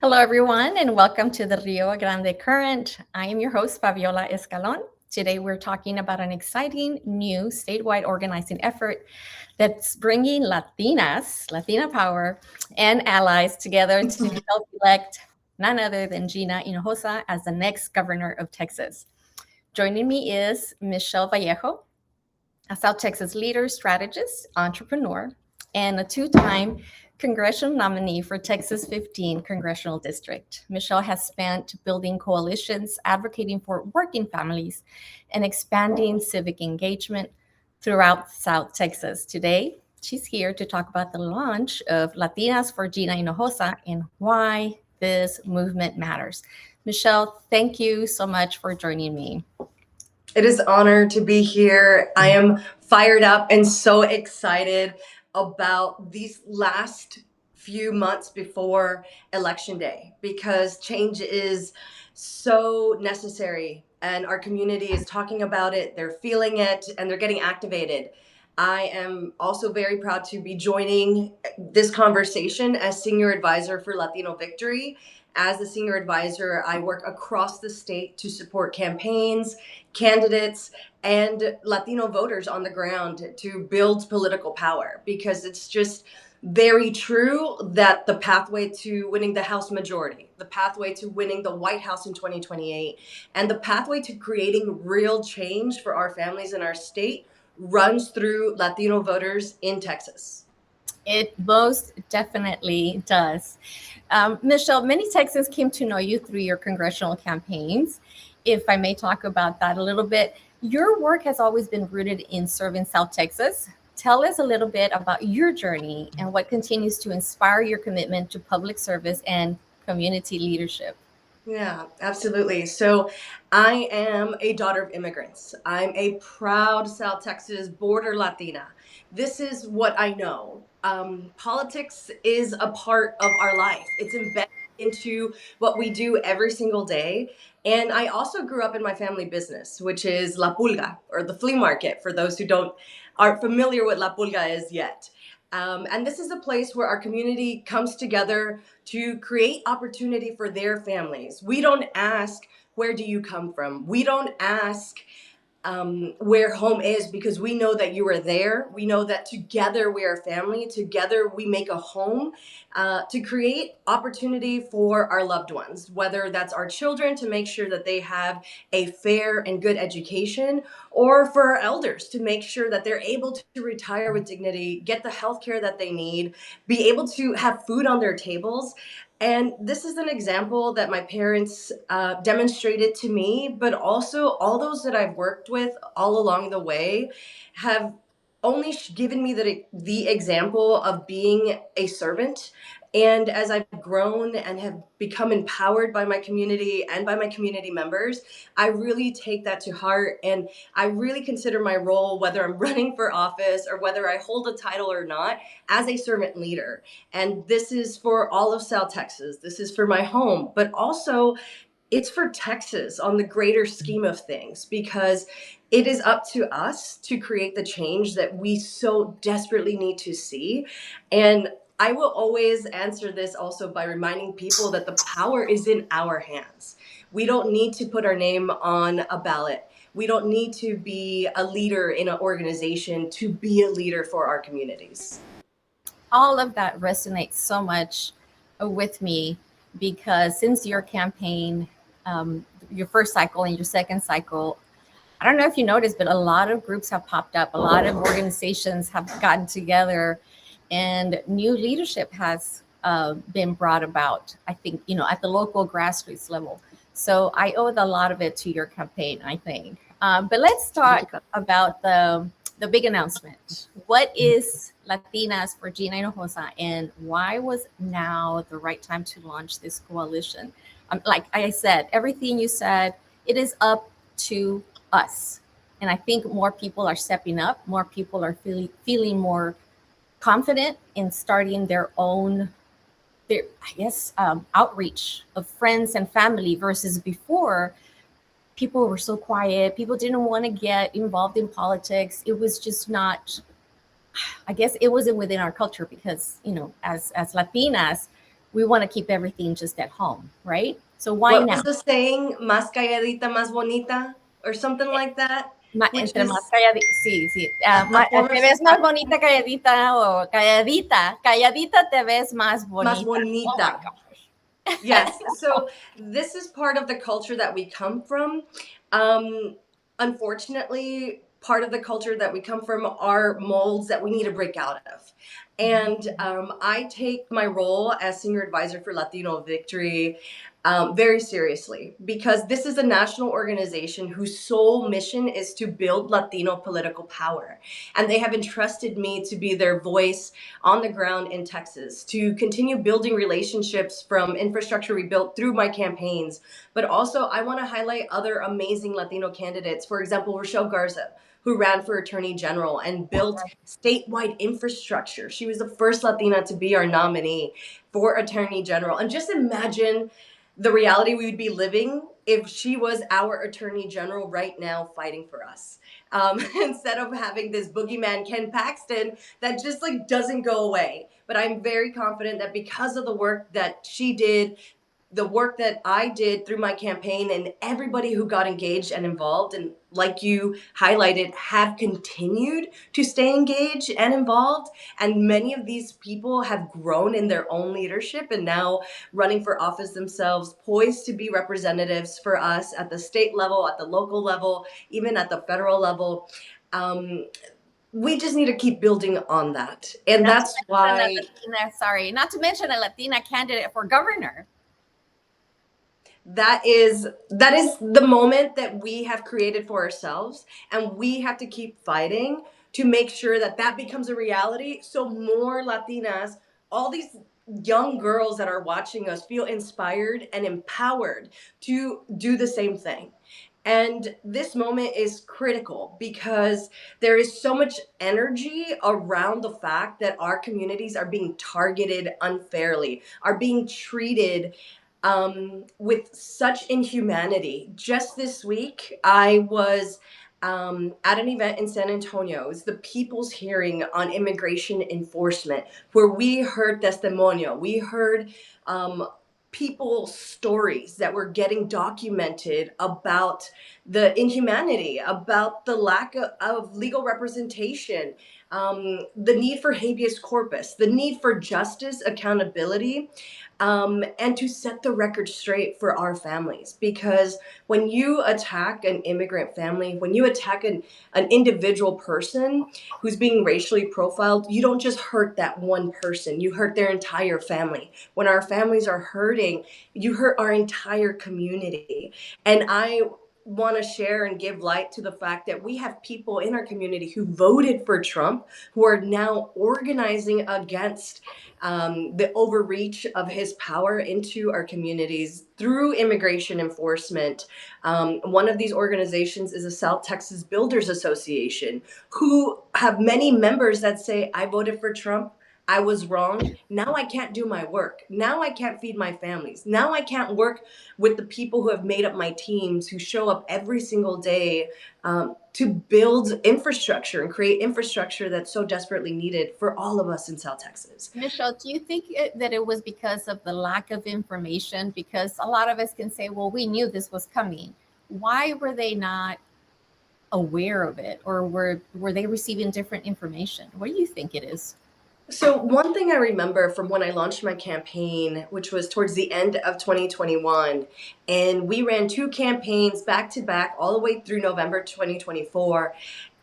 Hello, everyone, and welcome to the Rio Grande Current. I am your host, Fabiola Escalon. Today, we're talking about an exciting new statewide organizing effort that's bringing Latinas, Latina power, and allies together to help elect none other than Gina Hinojosa as the next governor of Texas. Joining me is Michelle Vallejo, a South Texas leader, strategist, entrepreneur, and a two-time congressional nominee for Texas 15 Congressional District. Michelle has spent building coalitions, advocating for working families, and expanding civic engagement throughout South Texas. Today, she's here to talk about the launch of Latinas for Gina Hinojosa and why this movement matters. Michelle, thank you so much for joining me. It is an honor to be here. I am fired up and so excited about these last few months before Election Day because change is so necessary and our community is talking about it, they're feeling it, and they're getting activated. I am also very proud to be joining this conversation as Senior Advisor for Latino Victory. As the Senior Advisor, I work across the state to support campaigns, candidates, and Latino voters on the ground to build political power because it's just very true that the pathway to winning the House majority, the pathway to winning the White House in 2028, and the pathway to creating real change for our families in our state runs through Latino voters in Texas. It most definitely does. Michelle, many Texans came to know you through your congressional campaigns. If I may talk about that a little bit, your work has always been rooted in serving South Texas. Tell us a little bit about your journey and what continues to inspire your commitment to public service and community leadership. Yeah, absolutely. So I am a daughter of immigrants. I'm a proud South Texas border Latina. This is what I know. Politics is a part of our life, it's embedded into what we do every single day. And I also grew up in my family business, which is La Pulga, or the flea market, for those who aren't familiar with La Pulga is yet. And this is a place where our community comes together to create opportunity for their families. We don't ask, where do you come from? We don't ask where home is because we know that you are there. We know that together we are family. Together we make a home to create opportunity for our loved ones, whether that's our children to make sure that they have a fair and good education, or for our elders to make sure that they're able to retire with dignity, get the health care that they need, be able to have food on their tables. And this is an example that my parents demonstrated to me, but also all those that I've worked with all along the way have only given me the example of being a servant. And as I've grown and have become empowered by my community and by my community members, I really take that to heart. And I really consider my role, whether I'm running for office or whether I hold a title or not, as a servant leader. And this is for all of South Texas. This is for my home, but also it's for Texas on the greater scheme of things, because it is up to us to create the change that we so desperately need to see. And I will always answer this also by reminding people that the power is in our hands. We don't need to put our name on a ballot. We don't need to be a leader in an organization to be a leader for our communities. All of that resonates so much with me because since your campaign, your first cycle and your second cycle, I don't know if you noticed, but a lot of groups have popped up, a lot of organizations have gotten together, and new leadership has been brought about, I think, at the local grassroots level. So I owe a lot of it to your campaign, I think. But let's talk about the big announcement. What is Latinas for Gina Hinojosa, and why was now the right time to launch this coalition? Like I said, everything you said, it is up to us. And I think more people are stepping up, more people are feeling more confident in starting their own, outreach of friends and family versus before. People were so quiet. People didn't want to get involved in politics. It was just not, I guess it wasn't within our culture because, as Latinas, we want to keep everything just at home, right? So why What now? was the saying? Más calladita, más bonita, or something like that, which Entre más is calladita, sí, sí. a former Te ves más bonita calladita o calladita. Calladita te ves más más bonita. Oh my bonita. gosh. Yes. So this is part of the culture that we come from. Um, Unfortunately, part of the culture that we come from are molds that we need to break out of. And I take my role as senior advisor for Latino Victory very seriously, because this is a national organization whose sole mission is to build Latino political power. And they have entrusted me to be their voice on the ground in Texas, to continue building relationships from infrastructure we built through my campaigns. But also, I want to highlight other amazing Latino candidates. For example, Rochelle Garza, who ran for Attorney General and built statewide infrastructure. She was the first Latina to be our nominee for Attorney General. And just imagine the reality we would be living if she was our Attorney General right now fighting for us. Instead of having this boogeyman Ken Paxton that just like doesn't go away. But I'm very confident that because of the work that she did, the work that I did through my campaign, and everybody who got engaged and involved, and like you highlighted, have continued to stay engaged and involved. And many of these people have grown in their own leadership and now running for office themselves, poised to be representatives for us at the state level, at the local level, even at the federal level. We just need to keep building on that. And Not to that's mention why a Latina, sorry, not to mention a Latina candidate for governor. that is the moment that we have created for ourselves, and we have to keep fighting to make sure that that becomes a reality, so more Latinas, all these young girls that are watching us, feel inspired and empowered to do the same thing. And this moment is critical because there is so much energy around the fact that our communities are being targeted unfairly, are being treated with such inhumanity. Just this week, I was at an event in San Antonio. It was the People's Hearing on Immigration Enforcement, where we heard testimonio. We heard people's stories that were getting documented about the inhumanity, about the lack of legal representation, the need for habeas corpus, the need for justice, accountability, and to set the record straight for our families. Because when you attack an immigrant family, when you attack an individual person who's being racially profiled, you don't just hurt that one person, you hurt their entire family. When our families are hurting, you hurt our entire community. And I want to share and give light to the fact that we have people in our community who voted for Trump, who are now organizing against the overreach of his power into our communities through immigration enforcement. One of these organizations is the South Texas Builders Association, who have many members that say, I voted for Trump. I was wrong. Now I can't do my work. Now I can't feed my families. Now I can't work with the people who have made up my teams, who show up every single day to build infrastructure and create infrastructure that's so desperately needed for all of us in South Texas. Michelle, do you think that it was because of the lack of information? Because a lot of us can say, well, we knew this was coming. Why were they not aware of it, or were they receiving different information? What do you think it is? So, one thing I remember from when I launched my campaign, which was towards the end of 2021, and we ran two campaigns back to back all the way through November 2024.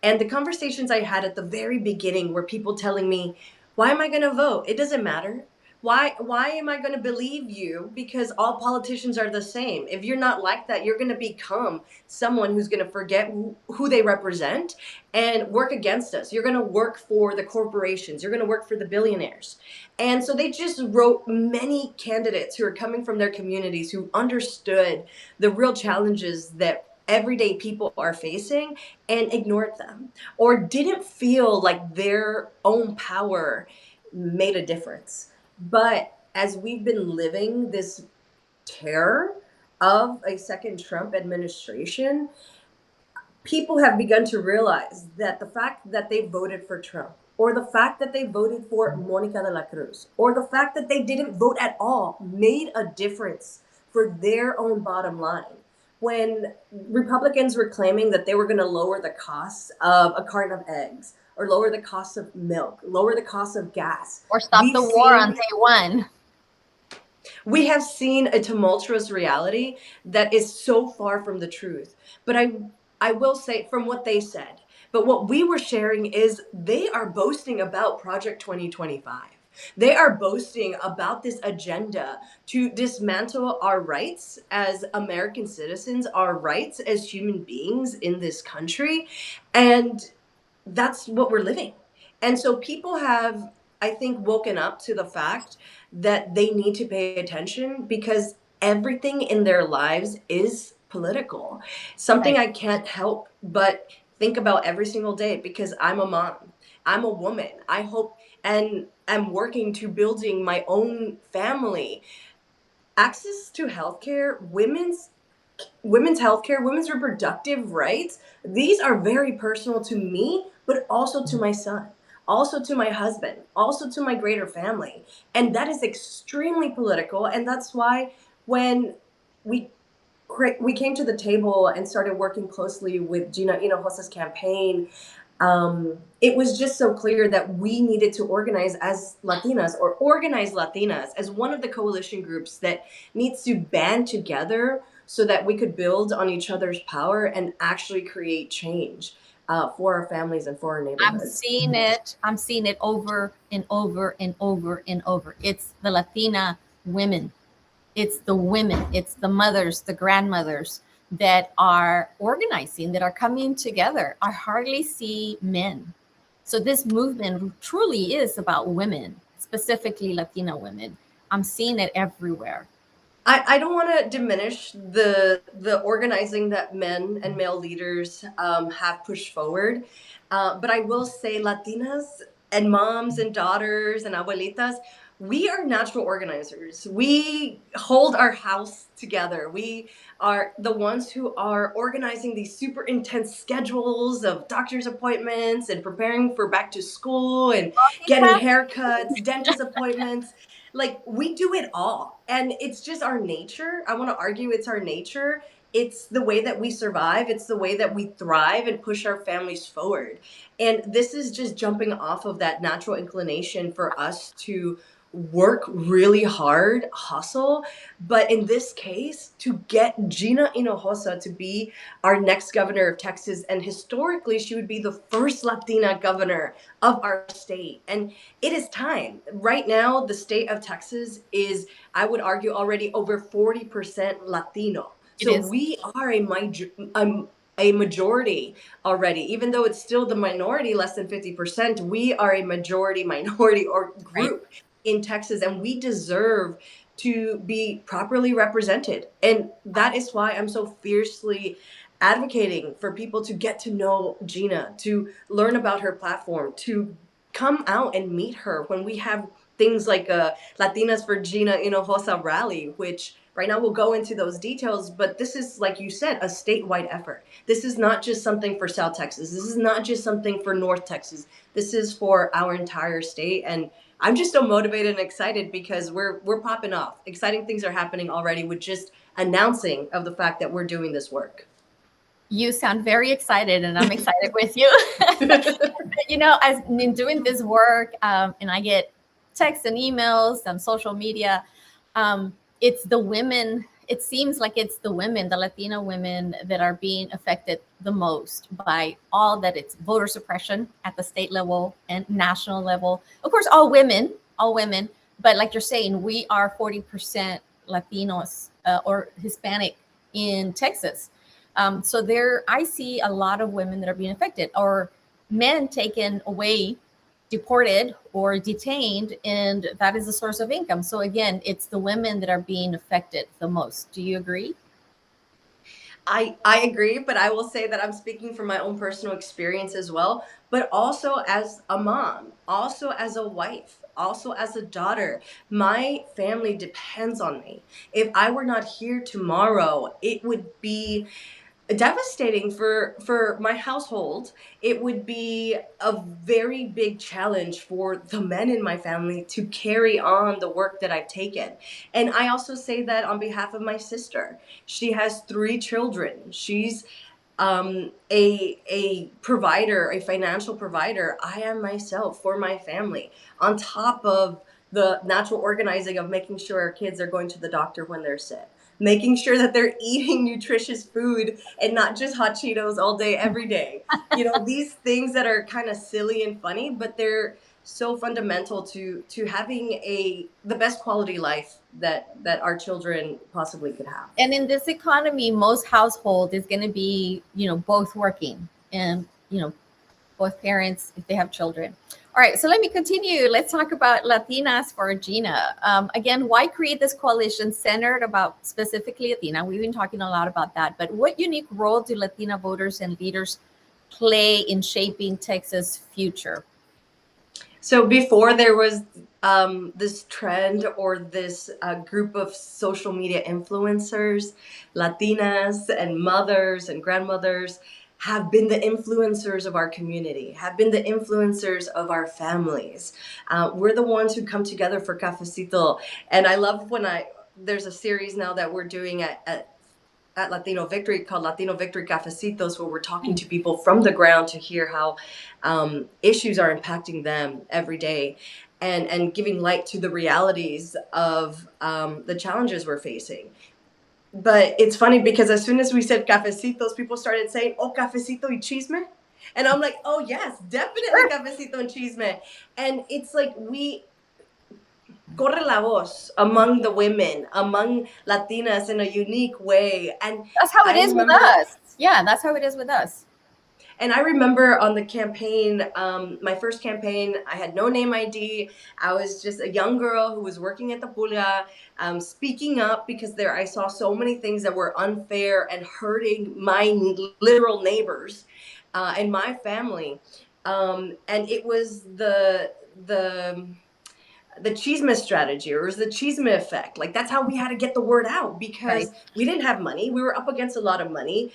And the conversations I had at the very beginning were people telling me, why am I going to vote? It doesn't matter. Why am I going to believe you? Because all politicians are the same. If you're not like that, you're going to become someone who's going to forget who they represent and work against us. You're going to work for the corporations. You're going to work for the billionaires. And so they just wrote many candidates who are coming from their communities, who understood the real challenges that everyday people are facing, and ignored them, or didn't feel like their own power made a difference. But as we've been living this terror of a second Trump administration, people have begun to realize that the fact that they voted for Trump or the fact that they voted for Monica de la Cruz, or the fact that they didn't vote at all made a difference for their own bottom line. When Republicans were claiming that they were going to lower the cost of a carton of eggs, or lower the cost of milk, lower the cost of gas, Or stop we've the war on seen day one. we have seen a tumultuous reality that is so far from the truth. But I will say from what they said, but what we were sharing is they are boasting about Project 2025. They are boasting about this agenda to dismantle our rights as American citizens, our rights as human beings in this country. And that's what we're living. And so people have, I think, woken up to the fact that they need to pay attention because everything in their lives is political. Something Right. I can't help but think about every single day because I'm a mom. I'm a woman. I hope and I'm working to building my own family. Access to healthcare, women's healthcare, women's reproductive rights, these are very personal to me, but also to my son, also to my husband, also to my greater family. And that is extremely political. And that's why when we we came to the table and started working closely with Gina Hinojosa's campaign, it was just so clear that we needed to organize as Latinas or organize Latinas as one of the coalition groups that needs to band together so that we could build on each other's power and actually create change for our families and for our I'm neighborhoods. seeing it. I'm seeing it over and over and over and over. It's the Latina women. It's the women. It's the mothers, the grandmothers that are organizing, that are coming together. I hardly see men. So this movement truly is about women, specifically Latina women. I'm seeing it everywhere. I don't want to diminish the organizing that men and male leaders have pushed forward, but I will say Latinas and moms and daughters and abuelitas, we are natural organizers. We hold our house together. We are the ones who are organizing these super intense schedules of doctor's appointments and preparing for back to school and getting haircuts, dentist appointments. Like we do it all, and it's just our nature. I want to argue it's our nature. It's the way that we survive, it's the way that we thrive and push our families forward. And this is just jumping off of that natural inclination for us to work really hard, hustle, but in this case to get Gina Hinojosa to be our next governor of Texas. And historically she would be the first Latina governor of our state. And it is time. Right now, the state of Texas is, I would argue, already over 40% Latino. It So is. we are a majority already, even though it's still the minority, less than 50%. We are a majority minority or Right. group in Texas, and we deserve to be properly represented. And that is why I'm so fiercely advocating for people to get to know Gina, to learn about her platform, to come out and meet her when we have things like Latinas for Gina Hinojosa rally, which right now we'll go into those details. But this is, like you said, a statewide effort. This is not just something for South Texas. This is not just something for North Texas. This is for our entire state. And I'm just so motivated and excited because we're popping off. Exciting things are happening already with just announcing of the fact that we're doing this work. You sound very excited, and I'm excited with you. As in doing this work, and I get texts and emails and social media, it's the women. It seems like it's the women, the Latina women, that are being affected the most by all that. It's voter suppression at the state level and national level. Of course, all women. But like you're saying, we are 40% Latinos or Hispanic in Texas. So there, I see a lot of women that are being affected, or men taken away, deported or detained, and that is a source of income. So again, it's the women that are being affected the most. Do you agree? I agree, but I will say that I'm speaking from my own personal experience as well, but also as a mom, also as a wife, also as a daughter. My family depends on me. If I were not here tomorrow, it would be devastating for my household. It would be a very big challenge for the men in my family to carry on the work that I've taken. And I also say that on behalf of my sister. She has 3 children. She's a provider, a financial provider. I am myself for my family, on top of the natural organizing of making sure our kids are going to the doctor when they're sick, making sure that they're eating nutritious food and not just hot Cheetos all day every day. You know, these things that are kind of silly and funny, but they're so fundamental to having a the best quality life that our children possibly could have. And in this economy, most household is going to be, both working and, both parents if they have children. All right, so let me continue. Let's talk about Latinas for Gina. Again, why create this coalition centered about specifically Latina? We've been talking a lot about that, but what unique role do Latina voters and leaders play in shaping Texas' future? So before there was this trend or this group of social media influencers, Latinas and mothers and grandmothers have been the influencers of our community, have been the influencers of our families. We're the ones who come together for cafecito. And I love when there's a series now that we're doing at Latino Victory called Latino Victory Cafecitos, where we're talking to people from the ground to hear how issues are impacting them every day, and giving light to the realities of the challenges we're facing. But it's funny because as soon as we said cafecitos, people started saying, "Oh, cafecito y chisme." And I'm like, "Oh, yes, definitely cafecito and chisme." And it's like we corre la voz among the women, among Latinas in a unique way. And That's how it I is with remember, us. Yeah, that's how it is with us. and I remember on the campaign, my first campaign, I had no name ID. I was just a young girl who was working at the Pulga, speaking up because there I saw so many things that were unfair and hurting my literal neighbors and my family. And it was the chisme strategy, or it was the chisme effect. Like, that's how we had to get the word out, Right. because we didn't have money. We were up against a lot of money.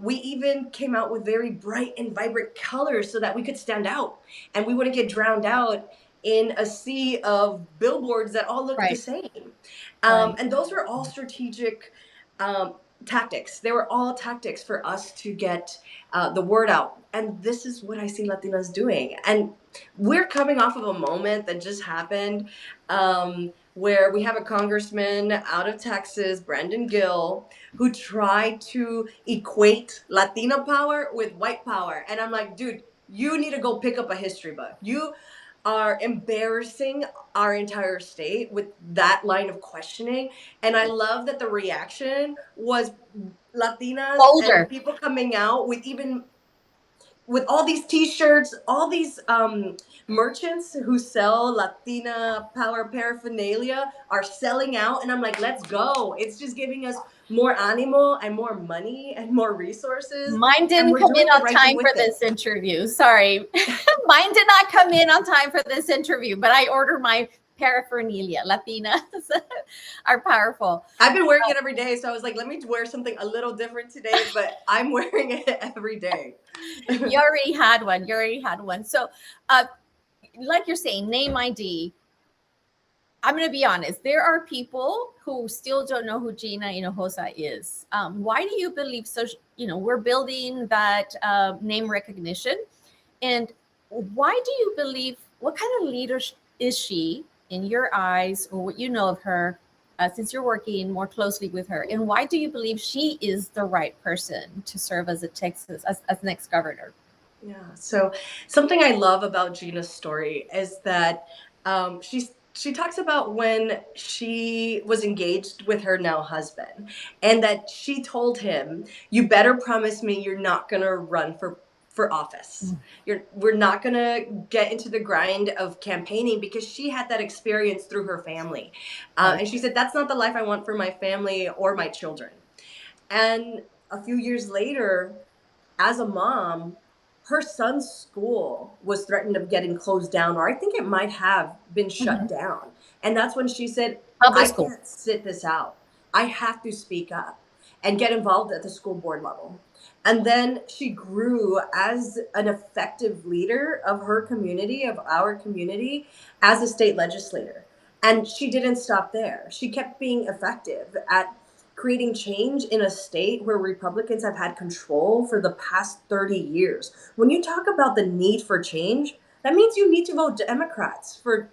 We even came out with very bright and vibrant colors so that we could stand out and we wouldn't get drowned out in a sea of billboards that all looked the Right. same. Right. And those were all strategic um, tactics. They were all tactics for us to get the word out. And this is what I see Latinas doing. And we're coming off of a moment that just happened, where we have a congressman out of Texas, Brandon Gill, who tried to equate Latina power with white power. And I'm like, dude, you need to go pick up a history book. You are embarrassing our entire state with that line of questioning. And I love that the reaction was Latinas and Older. people coming out with even with all these t-shirts, all these merchants who sell Latina power paraphernalia are selling out, and I'm like, let's go. It's just giving us more animo and more money and more resources, Mine and didn't we're come in doing the on right thing time for with it. this interview. Sorry. Mine did not come in on time for this interview, but I ordered my paraphernalia. Latinas are powerful. I've been wearing it every day, so I was like, let me wear something a little different today, but I'm wearing it every day. You already had one. You already had one. So, uh, like you're saying, name ID. I'm going to be honest. There are people who still don't know who Gina Hinojosa is. Why do you believe so? We're building that name recognition. And why do you believe, what kind of leader is she in your eyes, or what you know of her, since you're working more closely with her? And why do you believe she is the right person to serve as a Texas, as next governor? Yeah. So something I love about Gina's story is that she talks about when she was engaged with her now husband, and that she told him, "You better promise me you're not gonna run for office. We're not gonna get into the grind of campaigning," because she had that experience through her family, Right. and she said, "That's not the life I want for my family or my children." And a few years later, as a mom, her son's school was threatened of getting closed down, or I think it might have been shut Mhm. down. And that's when she said, Public I school. can't sit this out. I have to speak up. and get involved at the school board level. And then she grew as an effective leader of her community, of our community, as a state legislator. And she didn't stop there. She kept being effective at creating change in a state where Republicans have had control for the past 30 years. When you talk about the need for change, that means you need to vote Democrats for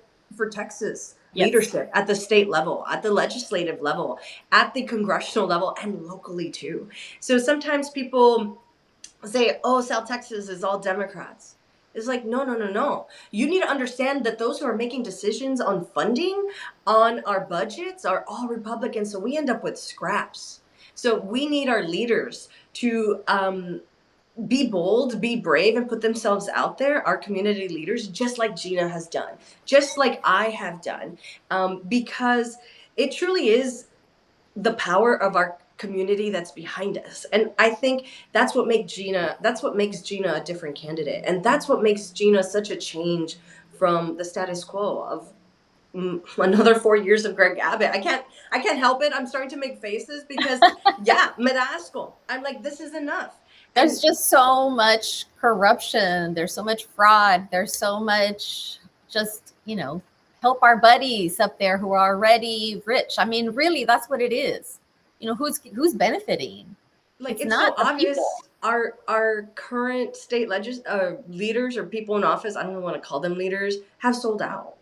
Texas Yes. leadership at the state level, at the legislative level, at the congressional level, and locally too. So sometimes people say, oh, South Texas is all Democrats. It's like, no, no, no, no. You need to understand that those who are making decisions on funding, on our budgets, are all Republicans. So we end up with scraps. So we need our leaders to be bold, be brave, and put themselves out there, our community leaders, just like Gina has done, just like I have done, because it truly is the power of our community that's behind us. And I think that's what makes Gina a different candidate. And that's what makes Gina such a change from the status quo of another 4 years of Greg Abbott. I can't help it. I'm starting to make faces because yeah, me da asco. I'm like, this is enough. There's And just so much corruption. There's so much fraud. There's so much just, help our buddies up there who are already rich. I mean, really, that's what it is. Who's benefiting? like, It's it's so not the obvious. people. Our current state leaders or people in office, I don't want to call them leaders, have sold out.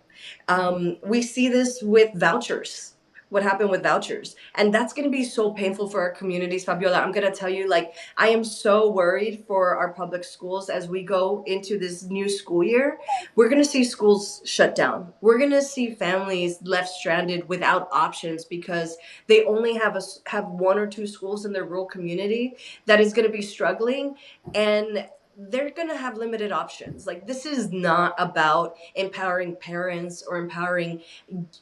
We see this with vouchers. What happened with vouchers? And that's going to be so painful for our communities, Fabiola. I'm going to tell you, like, I am so worried for our public schools as we go into this new school year. We're going to see schools shut down. We're going to see families left stranded without options because they only have one or two schools in their rural community that is going to be struggling, and they're going to have limited options. Like, this is not about empowering parents or empowering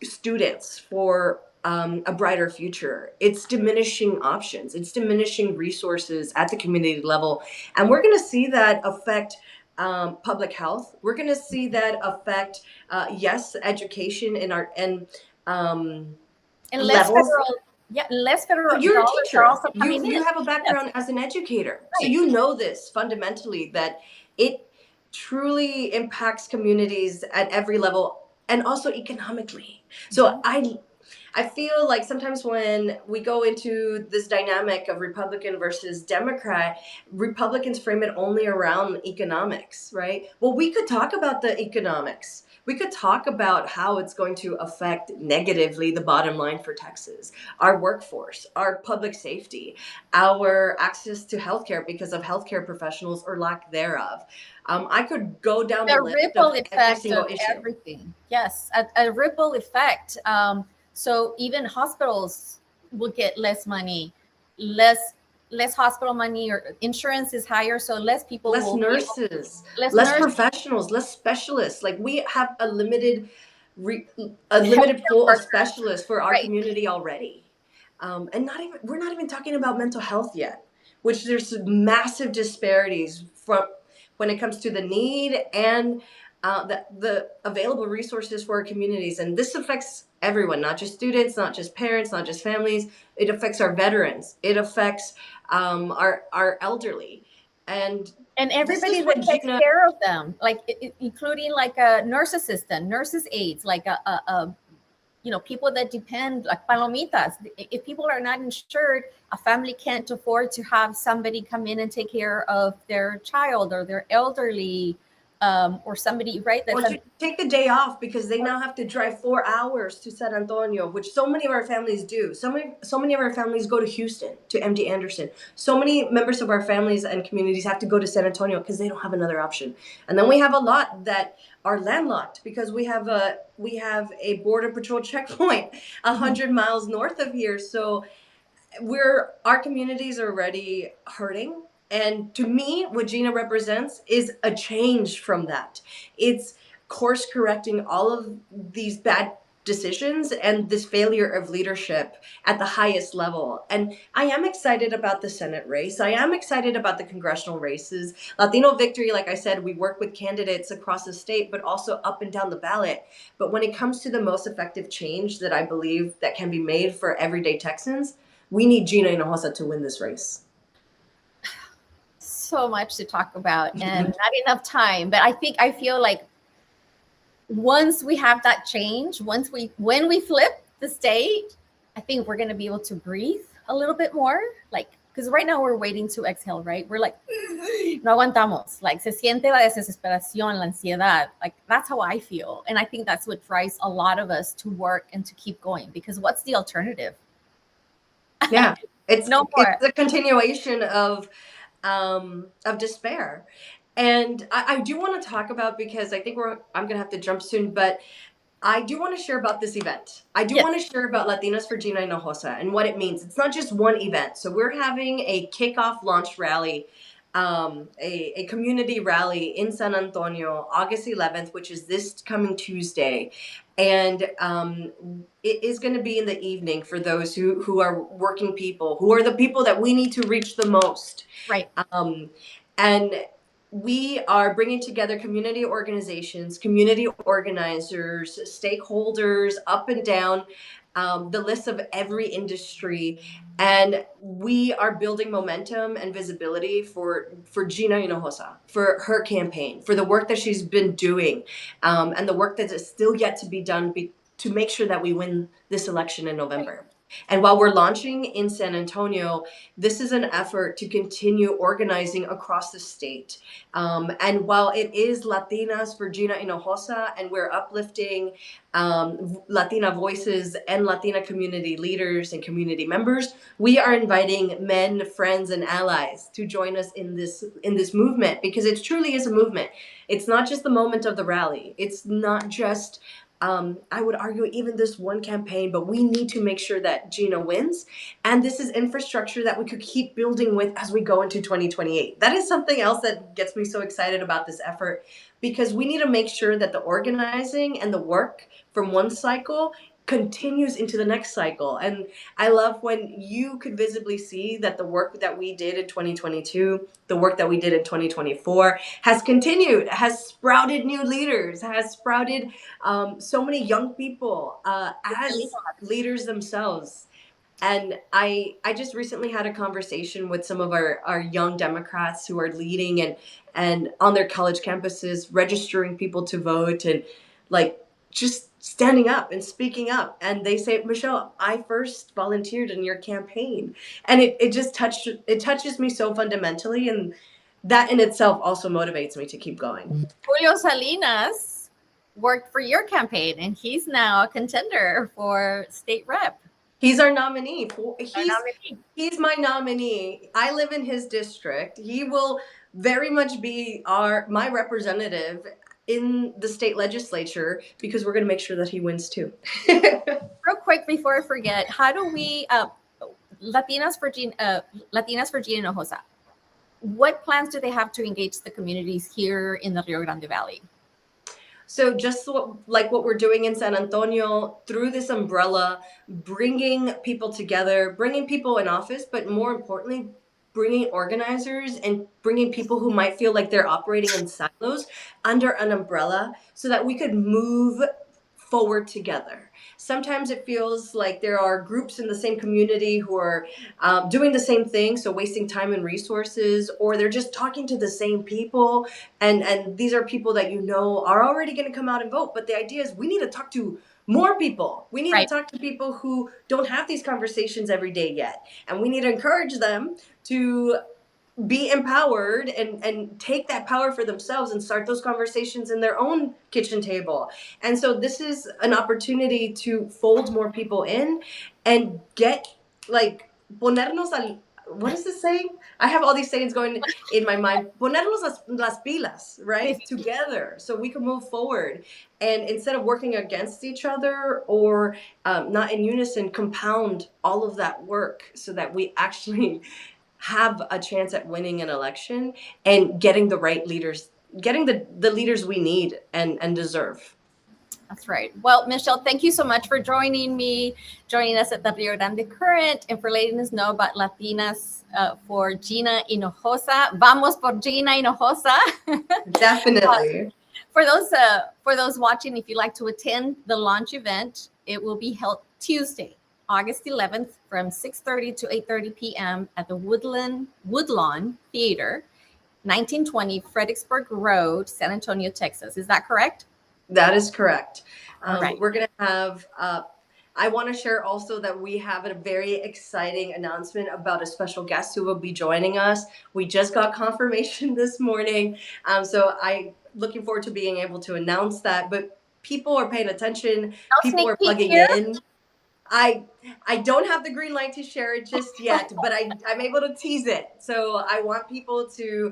students for a brighter future. It's diminishing options, it's diminishing resources at the community level. And we're going to see that affect public health. We're going to see that affect, yes, education in our and And less levels. federal, yeah, less federal You're a dollars are teacher. also You coming in. you have a Yes, background as an educator. So right. you know this fundamentally, that it truly impacts communities at every level and also economically. So I feel like sometimes when we go into this dynamic of Republican versus Democrat, Republicans frame it only around economics, right? Well, we could talk about the economics. We could talk about how it's going to affect negatively the bottom line for Texas, our workforce, our public safety, our access to healthcare because of healthcare professionals or lack thereof. I could go down the The list of ripple every effect single of issue. everything. Yes, a ripple effect. So even hospitals will get less money, less less hospital money, or insurance is higher, so less people Less will be able, nurses, less less nurses, professionals, less specialists. Like, we have a limited healthcare pool of workers. specialists for our Right. community already. And we're not even talking about mental health yet, which there's massive disparities from when it comes to the need and the available resources for our communities. And this affects everyone, not just students, not just parents, not just families. It affects our veterans. It affects our elderly. And And this everybody is that what takes Gina. care of them, like including like a nurse assistant, nurses aides, like people that depend, like palomitas. If people are not insured, a family can't afford to have somebody come in and take care of their child or their elderly, or somebody, right? Or to take the day off because they now have to drive 4 hours to San Antonio, which so many of our families do. So many of our families go to Houston, to MD Anderson. So many members of our families and communities have to go to San Antonio because they don't have another option. And then we have a lot that are landlocked because we have a border patrol checkpoint 100 miles north of here. So our communities are already hurting. And to me, what Gina represents is a change from that. It's course correcting all of these bad decisions and this failure of leadership at the highest level. And I am excited about the Senate race. I am excited about the congressional races. Latino Victory, like I said, we work with candidates across the state, but also up and down the ballot. But when it comes to the most effective change that I believe that can be made for everyday Texans, we need Gina Hinojosa to win this race. So much to talk about and not enough time. But I feel like once we have that change, when we flip the state, I think we're going to be able to breathe a little bit more. Like, because right now we're waiting to exhale, right? We're like, no aguantamos. Like, se siente la desesperación, la ansiedad. Like, that's how I feel. And I think that's what drives a lot of us to work and to keep going, because what's the alternative? Yeah, it's No more. it's a continuation of despair. And I do want to talk about, because I think I'm gonna have to jump soon, but I do want to share about this event. I do Yes. want to share about Latinas for Gina Hinojosa and what it means. It's not just one event. So we're having a kickoff launch rally, a community rally in San Antonio, August 11th, which is this coming Tuesday. And it is going to be in the evening for those who are working people, who are the people that we need to reach the most. Right. And we are bringing together community organizations, community organizers, stakeholders up and down the list of every industry. And we are building momentum and visibility for Gina Hinojosa, for her campaign, for the work that she's been doing, and the work that is still yet to be done to make sure that we win this election in November. And while we're launching in San Antonio, this is an effort to continue organizing across the state. And while it is Latinas for Gina Hinojosa, and we're uplifting Latina voices and Latina community leaders and community members, we are inviting men, friends, and allies to join us in this movement, because it truly is a movement. It's not just the moment of the rally. It's not just I would argue even this one campaign, but we need to make sure that Gina wins. And this is infrastructure that we could keep building with as we go into 2028. That is something else that gets me so excited about this effort, because we need to make sure that the organizing and the work from one cycle continues into the next cycle. And I love when you could visibly see that the work that we did in 2022, the work that we did in 2024 has continued, has sprouted new leaders, has sprouted so many young people as leaders themselves. And I just recently had a conversation with some of our young Democrats who are leading and on their college campuses registering people to vote, and like just standing up and speaking up. And they say, Michelle, I first volunteered in your campaign. And it just touches me so fundamentally, and that in itself also motivates me to keep going. Julio Salinas worked for your campaign, and he's now a contender for state rep. He's our nominee. He's my nominee. I live in his district. He will very much be my representative in the state legislature, because we're going to make sure that he wins too. Real quick before I forget, how do we Latinas for Gina Hinojosa? What plans do they have to engage the communities here in the Rio Grande Valley? So just like what we're doing in San Antonio, through this umbrella, bringing people together, bringing people in office, but more importantly, bringing organizers and bringing people who might feel like they're operating in silos under an umbrella, so that we could move forward together. Sometimes it feels like there are groups in the same community who are doing the same thing, so wasting time and resources, or they're just talking to the same people, and these are people that are already going to come out and vote. But the idea is we need to talk to more people. We need to talk to people who don't have these conversations every day yet, and we need to encourage them to be empowered and take that power for themselves and start those conversations in their own kitchen table. And so this is an opportunity to fold more people in and get ponernos al, what is this saying? I have all these sayings going in my mind. Ponernos las pilas, right? Together, so we can move forward. And instead of working against each other or not in unison, compound all of that work so that we actually have a chance at winning an election and getting the right leaders, getting the leaders we need and deserve. That's right. Well, Michelle, thank you so much for joining us at the Rio Grande Current, and for letting us know about Latinas for Gina Hinojosa. Vamos por Gina Hinojosa. Definitely. For those watching, if you'd like to attend the launch event, it will be held Tuesday, August 11th from 6:30 to 8:30 p.m. at the Woodlawn Theater, 1920 Fredericksburg Road, San Antonio, Texas. Is that correct? That is correct. All right. We're going to have, I want to share also that we have a very exciting announcement about a special guest who will be joining us. We just got confirmation this morning. So I looking forward to being able to announce that. But people are paying attention. No People sneak are peek plugging here. in. I don't have the green light to share it just yet, but I'm able to tease it. So I want people to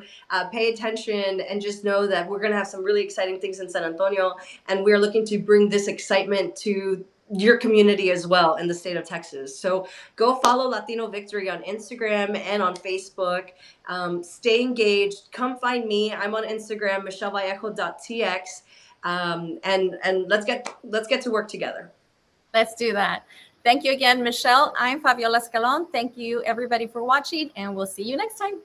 pay attention and just know that we're going to have some really exciting things in San Antonio, and we're looking to bring this excitement to your community as well in the state of Texas. So go follow Latino Victory on Instagram and on Facebook. Stay engaged. Come find me. I'm on Instagram, michellevallejo.tx, and let's get to work together. Let's do that. Thank you again, Michelle. I'm Fabiola Escalon. Thank you, everybody, for watching, and we'll see you next time.